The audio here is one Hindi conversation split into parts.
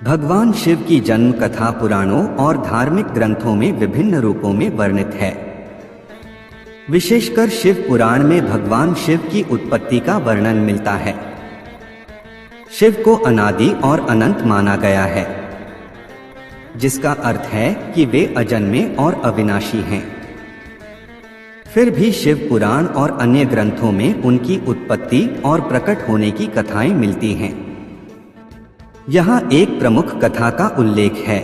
भगवान शिव की जन्म कथा पुराणों और धार्मिक ग्रंथों में विभिन्न रूपों में वर्णित है। विशेषकर शिव पुराण में भगवान शिव की उत्पत्ति का वर्णन मिलता है। शिव को अनादि और अनंत माना गया है, जिसका अर्थ है कि वे अजन्मे और अविनाशी हैं। फिर भी शिव पुराण और अन्य ग्रंथों में उनकी उत्पत्ति और प्रकट होने की कथाएं मिलती हैं। यहाँ एक प्रमुख कथा का उल्लेख है।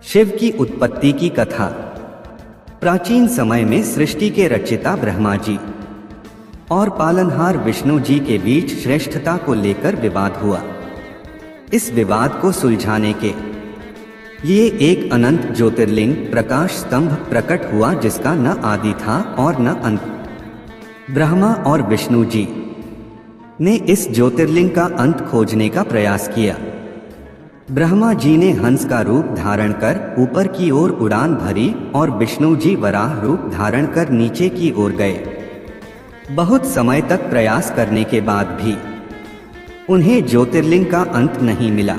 शिव की उत्पत्ति की कथा। प्राचीन समय में सृष्टि के रचयिता ब्रह्मा जी और पालनहार विष्णु जी के बीच श्रेष्ठता को लेकर विवाद हुआ। इस विवाद को सुलझाने के लिए एक अनंत ज्योतिर्लिंग प्रकाश स्तंभ प्रकट हुआ, जिसका न आदि था और न अंत। ब्रह्मा और विष्णु जी ने इस ज्योतिर्लिंग का अंत खोजने का प्रयास किया। ब्रह्मा जी ने हंस का रूप धारण कर ऊपर की ओर उड़ान भरी और विष्णु जी वराह रूप धारण कर नीचे की ओर गए। बहुत समय तक प्रयास करने के बाद भी उन्हें ज्योतिर्लिंग का अंत नहीं मिला।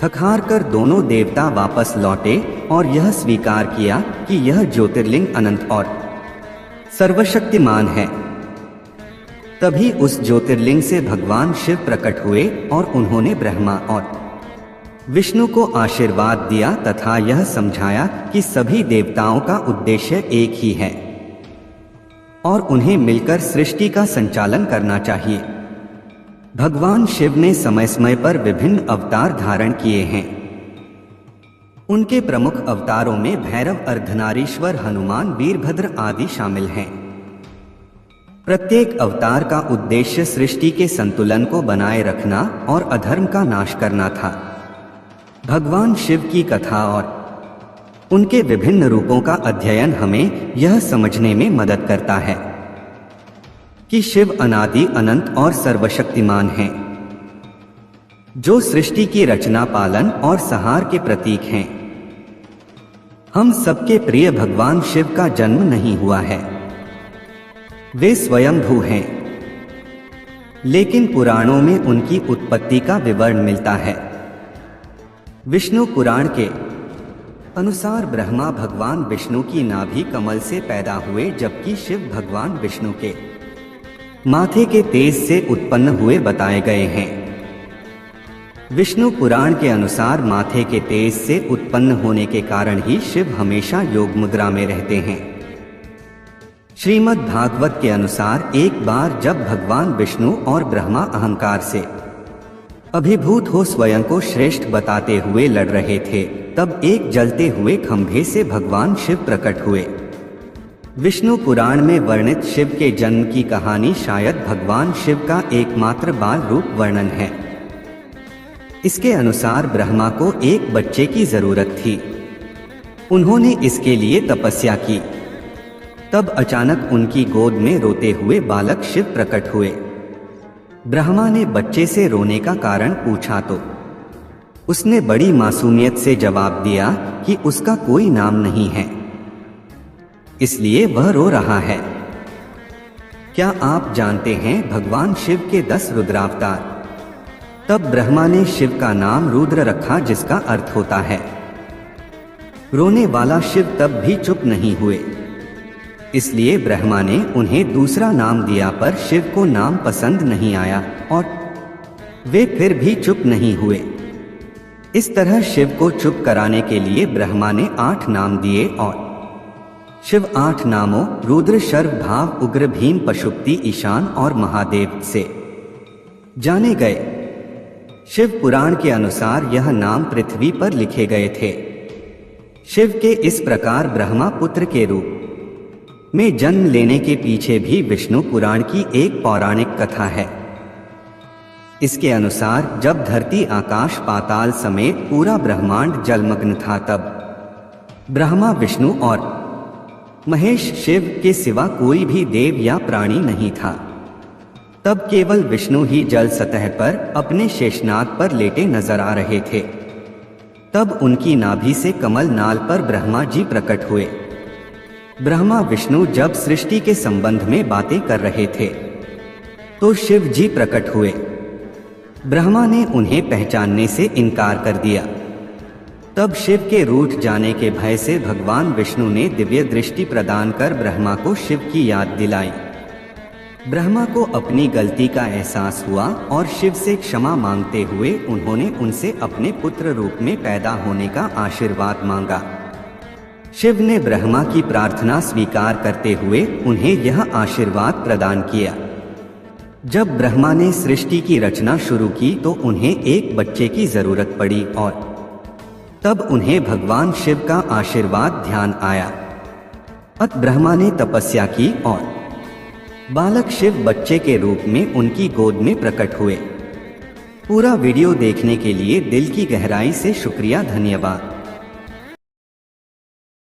थक-हार कर दोनों देवता वापस लौटे और यह स्वीकार किया कि यह ज्योतिर्लिंग अनंत और सर्वशक्तिमान है। तभी उस ज्योतिर्लिंग से भगवान शिव प्रकट हुए और उन्होंने ब्रह्मा और विष्णु को आशीर्वाद दिया तथा यह समझाया कि सभी देवताओं का उद्देश्य एक ही है और उन्हें मिलकर सृष्टि का संचालन करना चाहिए। भगवान शिव ने समय समय पर विभिन्न अवतार धारण किए हैं। उनके प्रमुख अवतारों में भैरव, अर्धनारीश्वर, हनुमान, वीरभद्र आदि शामिल हैं। प्रत्येक अवतार का उद्देश्य सृष्टि के संतुलन को बनाए रखना और अधर्म का नाश करना था। भगवान शिव की कथा और उनके विभिन्न रूपों का अध्ययन हमें यह समझने में मदद करता है कि शिव अनादि, अनंत और सर्वशक्तिमान हैं, जो सृष्टि की रचना, पालन और संहार के प्रतीक हैं। हम सबके प्रिय भगवान शिव का जन्म नहीं हुआ है, वे स्वयंभू हैं, लेकिन पुराणों में उनकी उत्पत्ति का विवरण मिलता है। विष्णु पुराण के अनुसार ब्रह्मा भगवान विष्णु की नाभि कमल से पैदा हुए, जबकि शिव भगवान विष्णु के माथे के तेज से उत्पन्न हुए बताए गए हैं। विष्णु पुराण के अनुसार माथे के तेज से उत्पन्न होने के कारण ही शिव हमेशा योग मुद्रा में रहते हैं। श्रीमद् भागवत के अनुसार एक बार जब भगवान विष्णु और ब्रह्मा अहंकार से अभिभूत हो स्वयं को श्रेष्ठ बताते हुए लड़ रहे थे, तब एक जलते हुए खंभे से भगवान शिव प्रकट हुए। विष्णु पुराण में वर्णित शिव के जन्म की कहानी शायद भगवान शिव का एकमात्र बाल रूप वर्णन है। इसके अनुसार ब्रह्मा को एक बच्चे की जरूरत थी। उन्होंने इसके लिए तपस्या की। तब अचानक उनकी गोद में रोते हुए बालक शिव प्रकट हुए। ब्रह्मा ने बच्चे से रोने का कारण पूछा तो उसने बड़ी मासूमियत से जवाब दिया कि उसका कोई नाम नहीं है, इसलिए वह रो रहा है। क्या आप जानते हैं भगवान शिव के 10 रुद्रावतार? तब ब्रह्मा ने शिव का नाम रुद्र रखा, जिसका अर्थ होता है रोने वाला। शिव तब भी चुप नहीं हुए, इसलिए ब्रह्मा ने उन्हें दूसरा नाम दिया, पर शिव को नाम पसंद नहीं आया और वे फिर भी चुप नहीं हुए। इस तरह शिव को चुप कराने के लिए ब्रह्मा ने 8 नाम दिए और शिव 8 नामों रुद्र, शर्व, भाव, उग्र, भीम, पशुपति, ईशान और महादेव से जाने गए। शिव पुराण के अनुसार यह नाम पृथ्वी पर लिखे गए थे। शिव के इस प्रकार ब्रह्मा पुत्र के रूप में जन्म लेने के पीछे भी विष्णु पुराण की एक पौराणिक कथा है। इसके अनुसार जब धरती, आकाश, पाताल समेत पूरा ब्रह्मांड जलमग्न था, तब ब्रह्मा, विष्णु और महेश शिव के सिवा कोई भी देव या प्राणी नहीं था। तब केवल विष्णु ही जल सतह पर अपने शेषनाग पर लेटे नजर आ रहे थे। तब उनकी नाभि से कमल नाल पर ब्रह्मा जी प्रकट हुए। ब्रह्मा विष्णु जब सृष्टि के संबंध में बातें कर रहे थे, तो शिव जी प्रकट हुए। ब्रह्मा ने उन्हें पहचानने से इनकार कर दिया। तब शिव के रूठ जाने के भय से भगवान विष्णु ने दिव्य दृष्टि प्रदान कर ब्रह्मा को शिव की याद दिलाई। ब्रह्मा को अपनी गलती का एहसास हुआ और शिव से क्षमा मांगते हुए उन्होंने उनसे अपने पुत्र रूप में पैदा होने का आशीर्वाद मांगा। शिव ने ब्रह्मा की प्रार्थना स्वीकार करते हुए उन्हें यह आशीर्वाद प्रदान किया। जब ब्रह्मा ने सृष्टि की रचना शुरू की तो उन्हें एक बच्चे की जरूरत पड़ी और तब उन्हें भगवान शिव का आशीर्वाद ध्यान आया। अत ब्रह्मा ने तपस्या की और बालक शिव बच्चे के रूप में उनकी गोद में प्रकट हुए। पूरा वीडियो देखने के लिए दिल की गहराई से शुक्रिया, धन्यवाद।